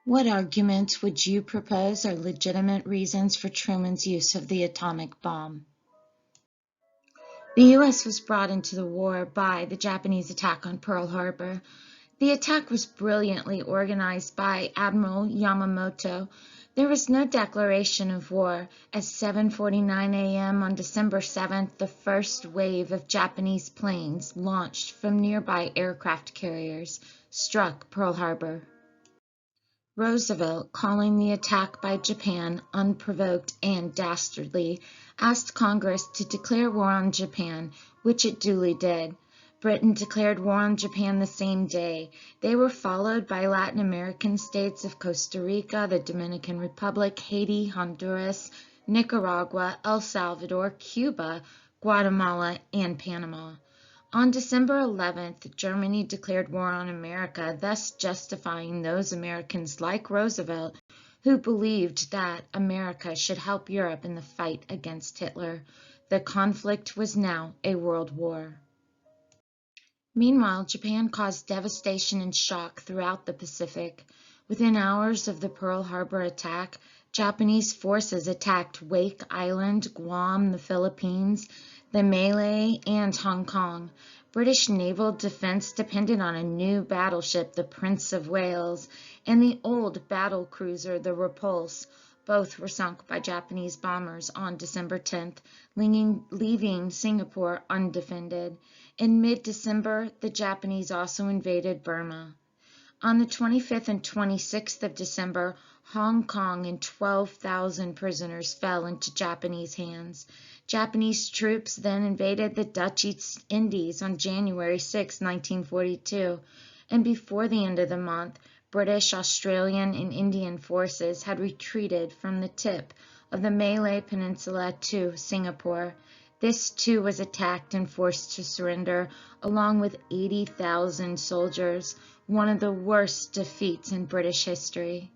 What arguments would you propose are legitimate reasons for Truman's use of the atomic bomb? The U.S. was brought into the war by the Japanese attack on Pearl Harbor. The attack was brilliantly organized by Admiral Yamamoto. There was no declaration of war. At 7:49 a.m. on December 7th, the first wave of Japanese planes launched from nearby aircraft carriers struck Pearl Harbor. Roosevelt, calling the attack by Japan unprovoked and dastardly, asked Congress to declare war on Japan, which it duly did. Britain declared war on Japan the same day. They were followed by Latin American states of Costa Rica, the Dominican Republic, Haiti, Honduras, Nicaragua, El Salvador, Cuba, Guatemala, and Panama. On December 11th, Germany declared war on America, thus justifying those Americans like Roosevelt who believed that America should help Europe in the fight against Hitler. The conflict was now a world war. Meanwhile, Japan caused devastation and shock throughout the Pacific. Within hours of the Pearl Harbor attack, Japanese forces attacked Wake Island, Guam, the Philippines, the Malay, and Hong Kong. British naval defense depended on a new battleship, the Prince of Wales, and the old battle cruiser, the Repulse. Both were sunk by Japanese bombers on December 10th, leaving Singapore undefended. In mid-December, the Japanese also invaded Burma. On the 25th and 26th of December, Hong Kong and 12,000 prisoners fell into Japanese hands. Japanese troops then invaded the Dutch East Indies on January 6, 1942, and before the end of the month, British, Australian, and Indian forces had retreated from the tip of the Malay Peninsula to Singapore. This too was attacked and forced to surrender, along with 80,000 soldiers, one of the worst defeats in British history.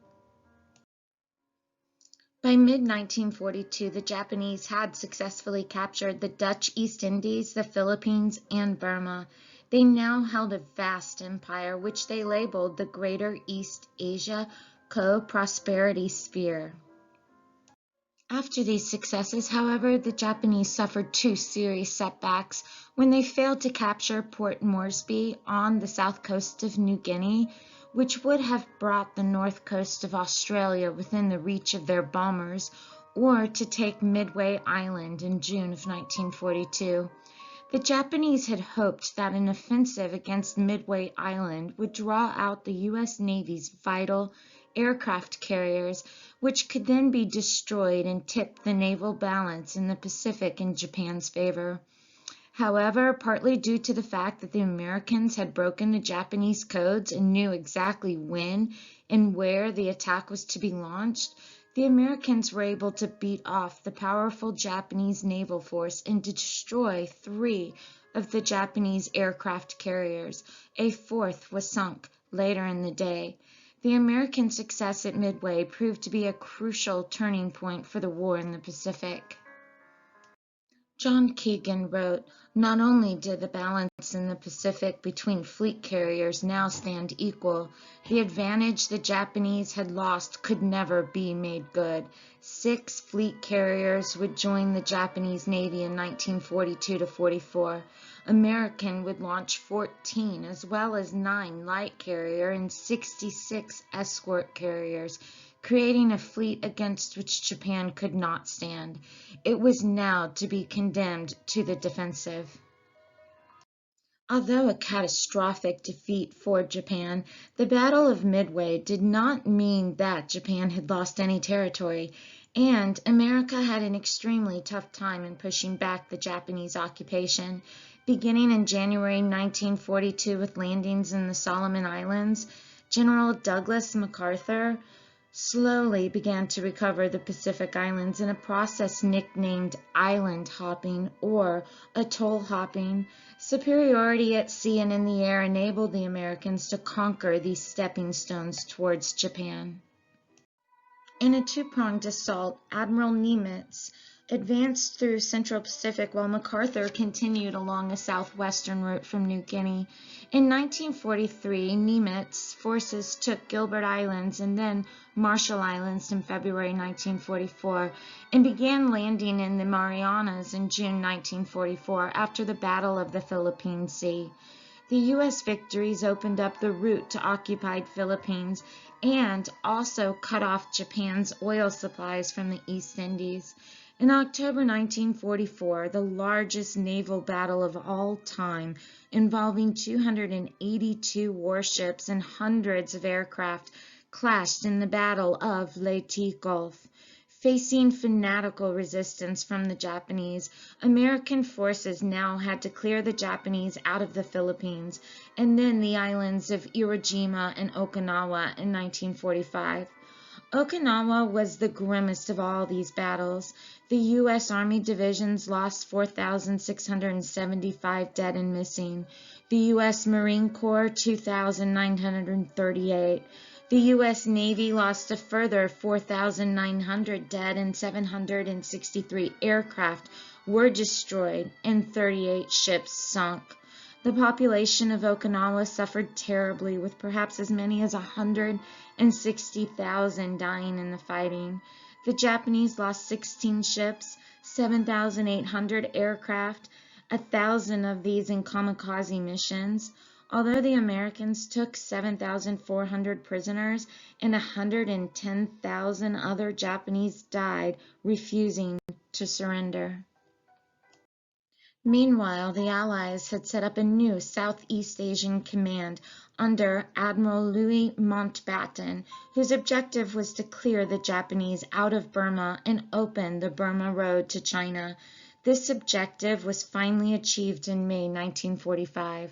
By mid-1942, the Japanese had successfully captured the Dutch East Indies, the Philippines, and Burma. They now held a vast empire, which they labeled the Greater East Asia Co-Prosperity Sphere. After these successes, however, the Japanese suffered two serious setbacks when they failed to capture Port Moresby on the south coast of New Guinea, which would have brought the north coast of Australia within the reach of their bombers, or to take Midway Island in June of 1942. The Japanese had hoped that an offensive against Midway Island would draw out the U.S. Navy's vital aircraft carriers, which could then be destroyed and tip the naval balance in the Pacific in Japan's favor. However, partly due to the fact that the Americans had broken the Japanese codes and knew exactly when and where the attack was to be launched, the Americans were able to beat off the powerful Japanese naval force and to destroy 3 of the Japanese aircraft carriers. A 4th was sunk later in the day. The American success at Midway proved to be a crucial turning point for the war in the Pacific. John Keegan wrote, "Not only did the balance in the Pacific between fleet carriers now stand equal, the advantage the Japanese had lost could never be made good. 6 fleet carriers would join the Japanese Navy in 1942-44. American would launch 14, as well as 9 light carrier and 66 escort carriers, creating a fleet against which Japan could not stand. It was now to be condemned to the defensive." Although a catastrophic defeat for Japan, the Battle of Midway did not mean that Japan had lost any territory, and America had an extremely tough time in pushing back the Japanese occupation. Beginning in January 1942 with landings in the Solomon Islands, General Douglas MacArthur slowly began to recover the Pacific Islands in a process nicknamed island hopping or atoll hopping. Superiority at sea and in the air enabled the Americans to conquer these stepping stones towards Japan. In a two-pronged assault, Admiral Nimitz advanced through Central Pacific while MacArthur continued along a southwestern route from New Guinea. In 1943, Nimitz forces took Gilbert Islands and then Marshall Islands in February 1944 and began landing in the Marianas in June 1944 after the Battle of the Philippine Sea. The U.S. victories opened up the route to occupied Philippines and also cut off Japan's oil supplies from the East Indies. In October 1944, the largest naval battle of all time, involving 282 warships and hundreds of aircraft, clashed in the Battle of Leyte Gulf. Facing fanatical resistance from the Japanese, American forces now had to clear the Japanese out of the Philippines and then the islands of Iwo Jima and Okinawa in 1945. Okinawa was the grimmest of all these battles. The U.S. Army divisions lost 4,675 dead and missing. The U.S. Marine Corps 2,938. The U.S. Navy lost a further 4,900 dead and 763 aircraft were destroyed and 38 ships sunk. The population of Okinawa suffered terribly, with perhaps as many as 160,000 dying in the fighting. The Japanese lost 16 ships, 7,800 aircraft, 1,000 of these in kamikaze missions. Although the Americans took 7,400 prisoners and 110,000 other Japanese died, refusing to surrender. Meanwhile, the Allies had set up a new Southeast Asian command under Admiral Louis Mountbatten, whose objective was to clear the Japanese out of Burma and open the Burma Road to China. This objective was finally achieved in May 1945.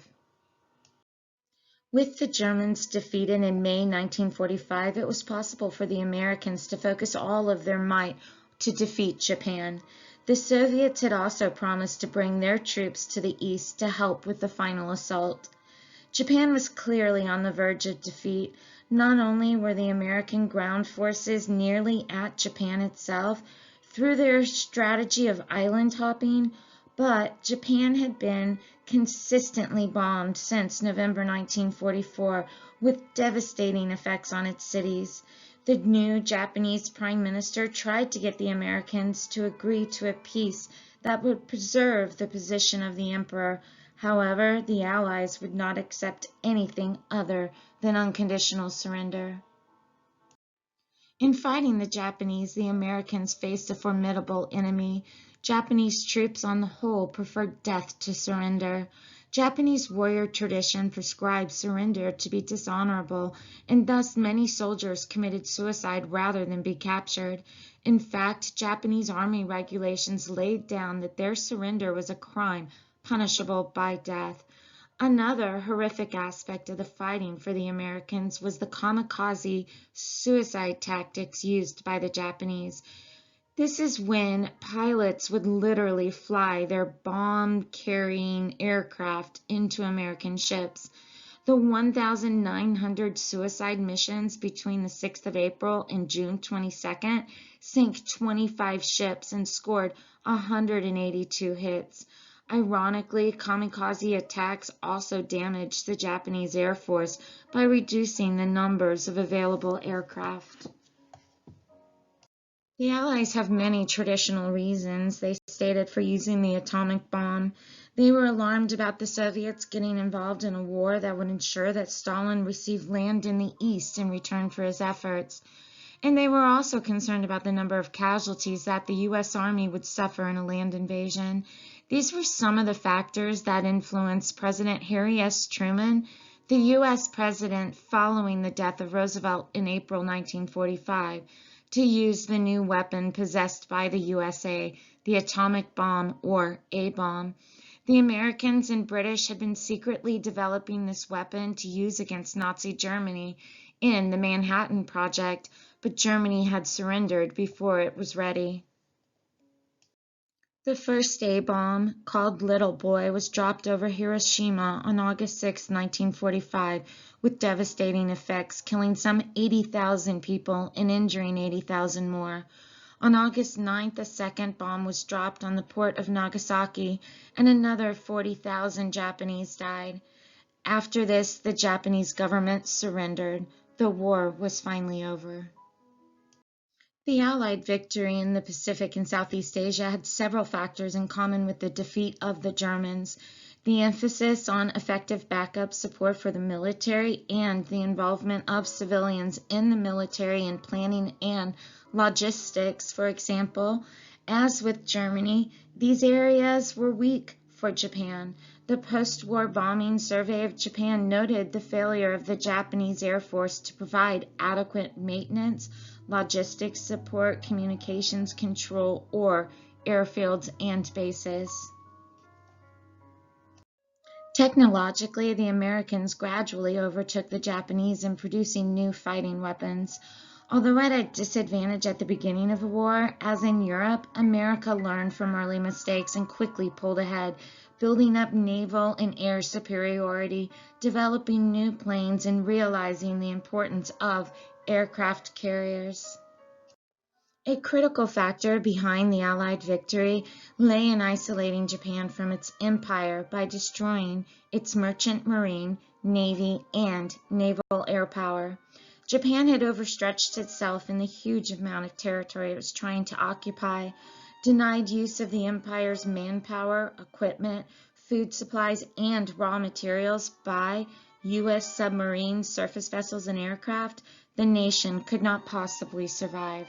With the Germans defeated in May 1945, it was possible for the Americans to focus all of their might to defeat Japan. The Soviets had also promised to bring their troops to the east to help with the final assault. Japan was clearly on the verge of defeat. Not only were the American ground forces nearly at Japan itself through their strategy of island hopping, but Japan had been consistently bombed since November 1944, with devastating effects on its cities. The new Japanese Prime Minister tried to get the Americans to agree to a peace that would preserve the position of the emperor. However, the Allies would not accept anything other than unconditional surrender. In fighting the Japanese, the Americans faced a formidable enemy. Japanese troops on the whole preferred death to surrender. Japanese warrior tradition prescribed surrender to be dishonorable, and thus many soldiers committed suicide rather than be captured. In fact, Japanese army regulations laid down that their surrender was a crime punishable by death. Another horrific aspect of the fighting for the Americans was the kamikaze suicide tactics used by the Japanese. This is when pilots would literally fly their bomb-carrying aircraft into American ships. The 1,900 suicide missions between the 6th of April and June 22nd sank 25 ships and scored 182 hits. Ironically, kamikaze attacks also damaged the Japanese Air Force by reducing the numbers of available aircraft. The Allies have many traditional reasons, they stated, for using the atomic bomb. They were alarmed about the Soviets getting involved in a war that would ensure that Stalin received land in the East in return for his efforts. And they were also concerned about the number of casualties that the U.S. Army would suffer in a land invasion. These were some of the factors that influenced President Harry S. Truman, the U.S. president following the death of Roosevelt in April 1945, to use the new weapon possessed by the USA, the atomic bomb, or A-bomb. The Americans and British had been secretly developing this weapon to use against Nazi Germany in the Manhattan Project, but Germany had surrendered before it was ready. The first A-bomb, called Little Boy, was dropped over Hiroshima on August 6, 1945, with devastating effects, killing some 80,000 people and injuring 80,000 more. On August 9th, a second bomb was dropped on the port of Nagasaki, and another 40,000 Japanese died. After this, the Japanese government surrendered. The war was finally over. The Allied victory in the Pacific and Southeast Asia had several factors in common with the defeat of the Germans. The emphasis on effective backup support for the military and the involvement of civilians in the military in planning and logistics, for example. As with Germany, these areas were weak for Japan. The post-war bombing survey of Japan noted the failure of the Japanese Air Force to provide adequate maintenance, logistics support, communications control, or airfields and bases. Technologically, the Americans gradually overtook the Japanese in producing new fighting weapons. Although at a disadvantage at the beginning of the war, as in Europe, America learned from early mistakes and quickly pulled ahead, building up naval and air superiority, developing new planes, and realizing the importance of aircraft carriers. A critical factor behind the Allied victory lay in isolating Japan from its empire by destroying its merchant marine, navy, and naval air power. Japan had overstretched itself in the huge amount of territory it was trying to occupy, denied use of the empire's manpower, equipment, food supplies, and raw materials by U.S. submarines, surface vessels, and aircraft. The nation could not possibly survive.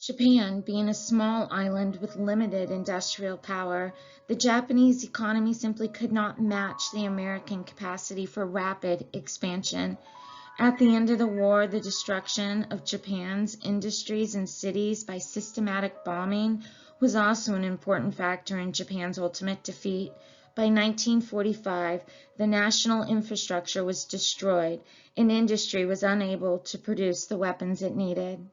Japan, being a small island with limited industrial power, the Japanese economy simply could not match the American capacity for rapid expansion. At the end of the war, the destruction of Japan's industries and cities by systematic bombing was also an important factor in Japan's ultimate defeat. By 1945, the national infrastructure was destroyed, and industry was unable to produce the weapons it needed.